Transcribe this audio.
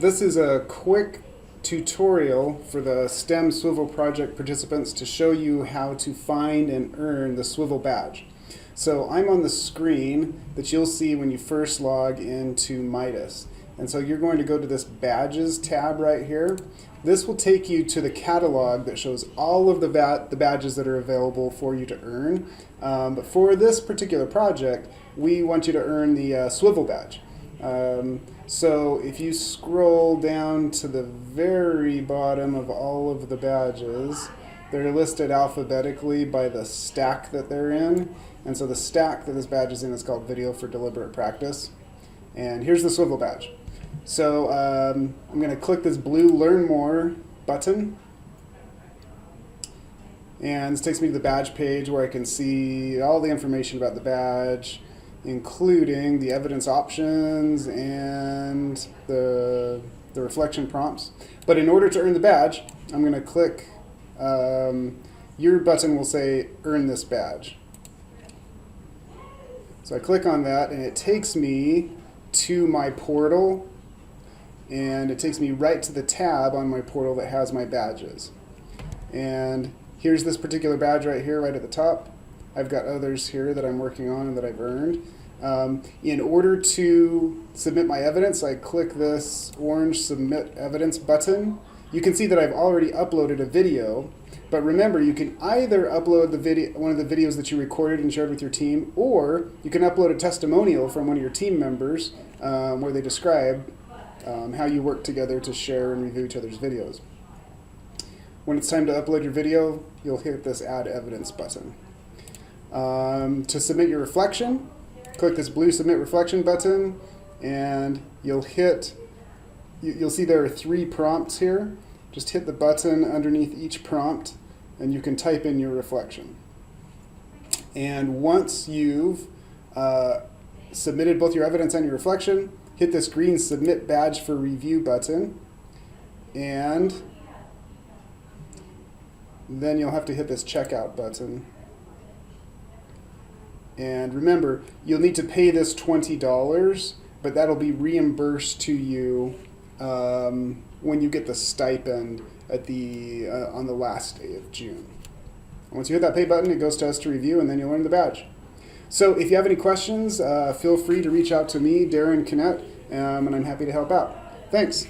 This is a quick tutorial for the STEM Swivl project participants to show you how to find and earn the Swivl badge. So I'm on the screen that you'll see when you first log into Midas. And so you're going to go to this Badges tab right here. This will take you to the catalog that shows all of the badges that are available for you to earn. But for this particular project, we want you to earn the Swivl badge. So if you scroll down to the very bottom of all of the badges, they're listed alphabetically by the stack that they're in. And so the stack that this badge is in is called Video for Deliberate Practice. And here's the Swivl badge. So I'm going to click this blue Learn More button. And this takes me to the badge page where I can see all the information about the badge, including the evidence options and the reflection prompts. But in order to earn the badge, I'm going to click, your button will say Earn this badge. So I click on that and it takes me to my portal, and it takes me right to the tab on my portal that has my badges. And here's this particular badge right here, right at the top. I've got others here that I'm working on and that I've earned. In order to submit my evidence, I click this orange Submit Evidence button. You can see that I've already uploaded a video, but remember, you can either upload the video, one of the videos that you recorded and shared with your team, or you can upload a testimonial from one of your team members where they describe how you work together to share and review each other's videos. When it's time to upload your video, you'll hit this Add Evidence button. To submit your reflection, click this blue Submit Reflection button, and you'll see there are 3 prompts here. Just hit the button underneath each prompt, and you can type in your reflection. And once you've submitted both your evidence and your reflection, hit this green Submit Badge for Review button, and then you'll have to hit this Checkout button. And remember, you'll need to pay this $20, but that'll be reimbursed to you when you get the stipend at on the last day of June. Once you hit that pay button, it goes to us to review, and then you'll earn the badge. So if you have any questions, feel free to reach out to me, Darren Kinnett, and I'm happy to help out. Thanks.